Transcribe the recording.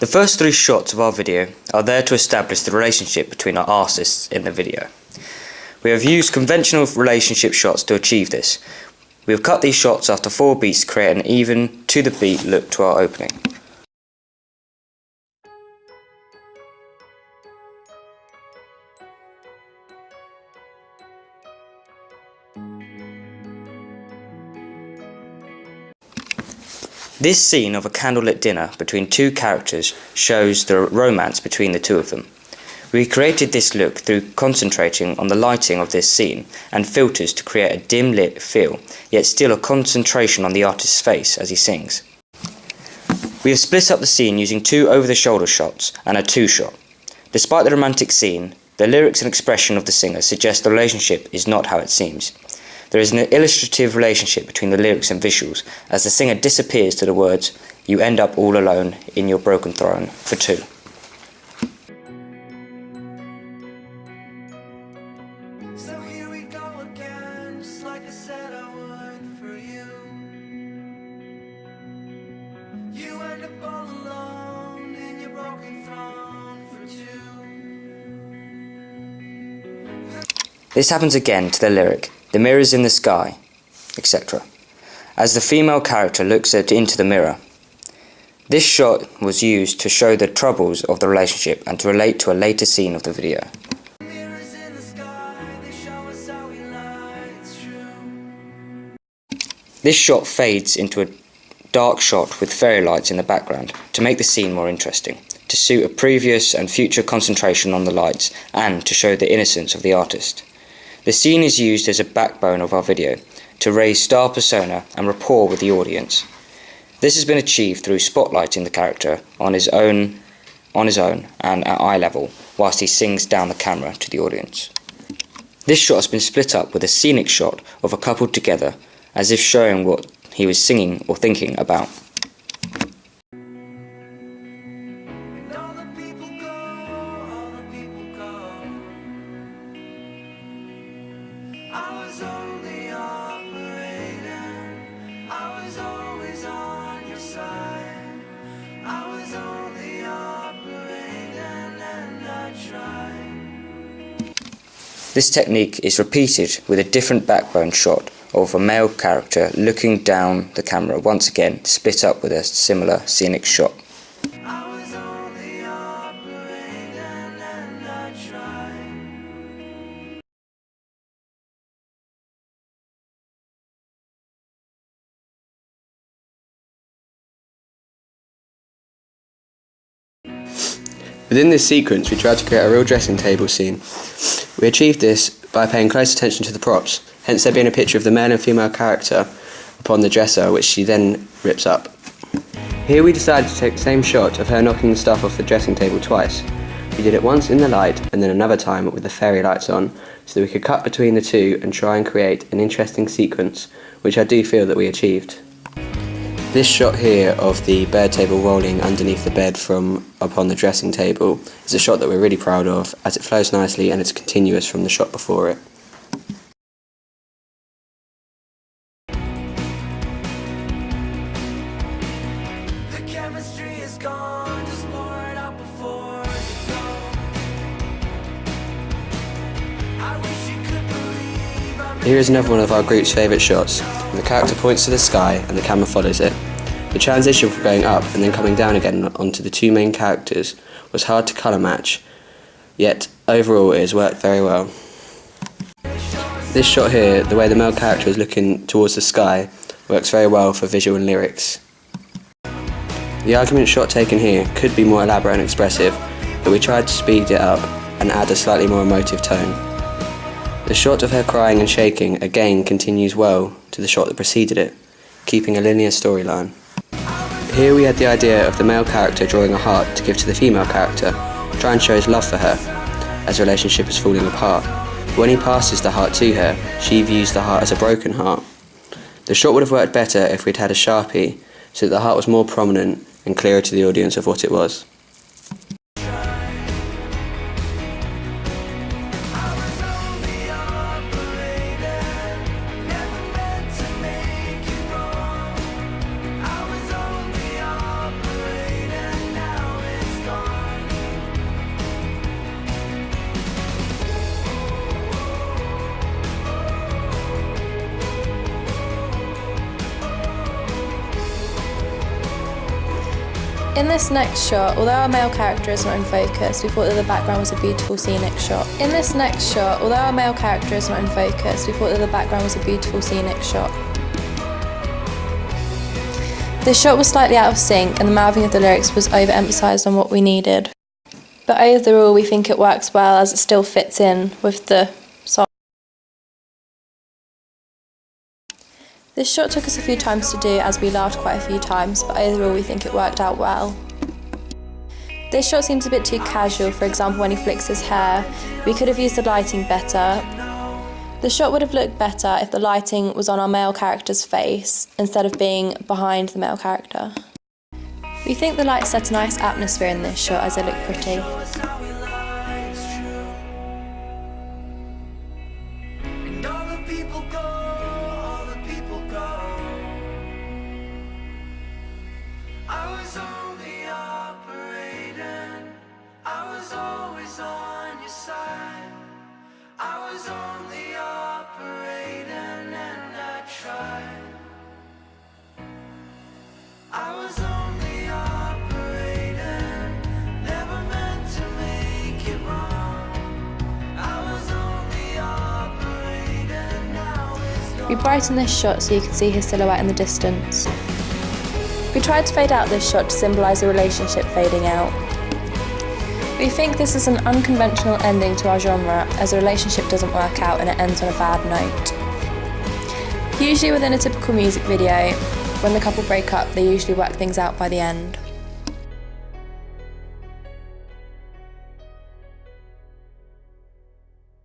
The first 3 shots of our video are there to establish the relationship between our artists in the video. We have used conventional relationship shots to achieve this. We have cut these shots after 4 beats to create an even, to the beat look to our opening. This scene of a candlelit dinner between 2 characters shows the romance between the 2 of them. We created this look through concentrating on the lighting of this scene and filters to create a dim lit feel, yet still a concentration on the artist's face as he sings. We have split up the scene using 2 over-the-shoulder shots and a 2-shot. Despite the romantic scene, the lyrics and expression of the singer suggest the relationship is not how it seems. There is an illustrative relationship between the lyrics and visuals as the singer disappears to the words, "You end up all alone in your broken throne" for 2. So here we go again, just like I said I would for you. You end up all alone in your broken throne for 2. This happens again to the lyric, "The mirror's in the sky," etc., as the female character looks into the mirror. This shot was used to show the troubles of the relationship and to relate to a later scene of the video. Mirrors in the sky, they show us how we lie, it's true. This shot fades into a dark shot with fairy lights in the background to make the scene more interesting, to suit a previous and future concentration on the lights and to show the innocence of the artist. The scene is used as a backbone of our video to raise star persona and rapport with the audience. This has been achieved through spotlighting the character on his own and at eye level whilst he sings down the camera to the audience. This shot has been split up with a scenic shot of a couple together as if showing what he was singing or thinking about. And all the people go, all the people go. I was only operating, I was always on your side. I was only operating and I tried. This technique is repeated with a different backbone shot of a male character looking down the camera, once again split up with a similar scenic shot. I was only operating and I tried. Within this sequence, we tried to create a real dressing table scene. We achieved this by paying close attention to the props, hence there being a picture of the male and female character upon the dresser, which she then rips up. Here we decided to take the same shot of her knocking the stuff off the dressing table twice. We did it once in the light and then another time with the fairy lights on, so that we could cut between the 2 and try and create an interesting sequence, which I do feel that we achieved. This shot here of the bed table rolling underneath the bed from upon the dressing table is a shot that we're really proud of, as it flows nicely and it's continuous from the shot before it. The chemistry is gone, just pour it out before you go. I wish you could believe I'm Here is another one of our group's favourite shots. The character points to the sky and the camera follows it. The transition from going up and then coming down again onto the 2 main characters was hard to colour match, yet overall it has worked very well. This shot here, the way the male character is looking towards the sky, works very well for visual and lyrics. The argument shot taken here could be more elaborate and expressive, but we tried to speed it up and add a slightly more emotive tone. The shot of her crying and shaking again continues well to the shot that preceded it, keeping a linear storyline. Here we had the idea of the male character drawing a heart to give to the female character, try and show his love for her, as the relationship is falling apart. When he passes the heart to her, she views the heart as a broken heart. The shot would have worked better if we'd had a Sharpie, so that the heart was more prominent and clearer to the audience of what it was. I was only operating, now In this next shot, although our male character is not in focus, we thought that the background was a beautiful scenic shot. In this next shot, although our male character is not in focus, we thought that the background was a beautiful scenic shot. This shot was slightly out of sync and the mouthing of the lyrics was overemphasised on what we needed. But overall we think it works well as it still fits in with the song. This shot took us a few times to do as we laughed quite a few times, but overall we think it worked out well. This shot seems a bit too casual, for example when he flicks his hair. We could have used the lighting better. The shot would have looked better if the lighting was on our male character's face instead of being behind the male character. We think the lights set a nice atmosphere in this shot as they look pretty. We brighten this shot so you can see his silhouette in the distance. We tried to fade out this shot to symbolise a relationship fading out. We think this is an unconventional ending to our genre, as a relationship doesn't work out and it ends on a bad note. Usually within a typical music video, when the couple break up, they usually work things out by the end.